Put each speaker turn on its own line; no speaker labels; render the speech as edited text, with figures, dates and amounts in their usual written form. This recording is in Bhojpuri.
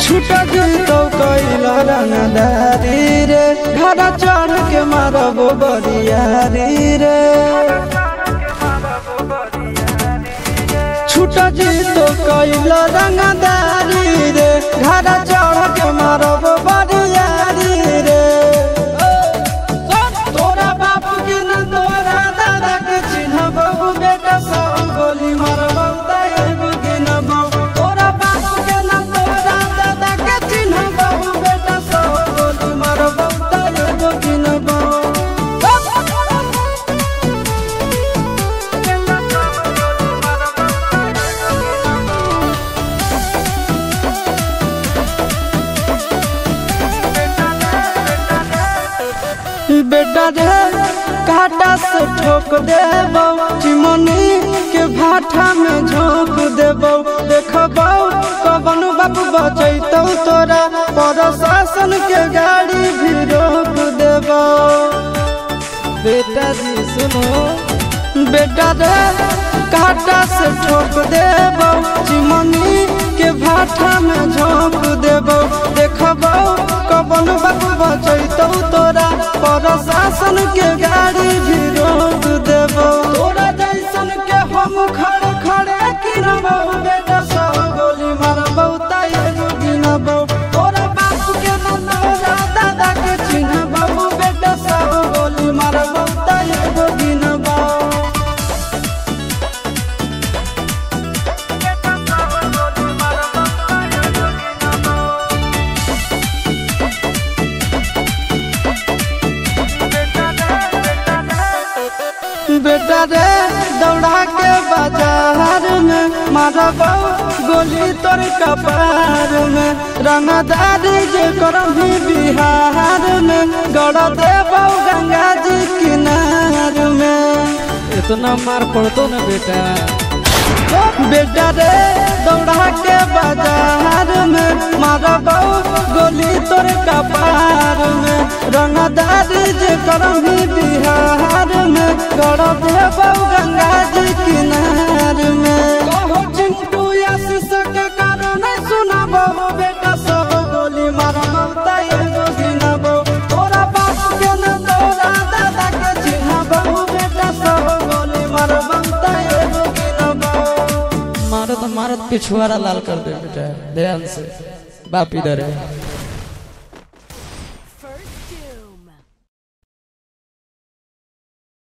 छूटा जीतो कैला रंगदारी रे घर चढ़ के मारबो बरियारी रे छूटा जीतो कैला रंगदारी रे घर चढ़ के मारबो बरियारी रे तोरा बाप के न तोरा दादा के चिन्हबो बेटा सब गोली मारबो ताएगो गिनबो तोरा बाप के न तोरा दादा के चिन्हबो बेटा सब गोली मारबो ताएगो गिनबो बेटा रे काटा से ठोक देबो चिमनी के भाठा में झोंक देबो देखबो कवन बाप बचैतौ तोरा प्रशासन के गाड़ी भी रोक देबो बेटा जी सुनो बेटा रे काटा से ठोक देबो चिमनी के भाठा में झोंक देबो देखबो कवन बाप बचैतौ तोरा प्रशासन के गाड़ी भी रोक देबो तोरा जैसन के हम खड़े खड़े गिनबो बेटा सब गोली मारबो ताएगो गिनबो तोरा बाप के न तोरा दादा के चिन्हबो बेटा सब गोली मारबो ताएगो गिनबो बेटा रे दौड़ा के बाजार में मारबो गोली तोर कपार में रंगदारी जे करही बिहार में गड़ देबो गंगा जी किनार में
इतना मार पड़तो न बेटा
बेटा रे दौड़ा के बाजार में मारबो गोली तोर कपार में रंगदारी जे करही बिहार में गड़ देबो गंगा जी किनार में कहो चिंटू आशीष के कारण सुनाबो बेटा सब गोली मारबो ताएगो गिनबो तोरा बाप के न तोरा दादा के चिन्हबो बेटा सब गोली मारबो ताएगो गिनबो
मारत मारत पिछुआरा लाल कर दे बेटा ध्यान से बाप इधर है।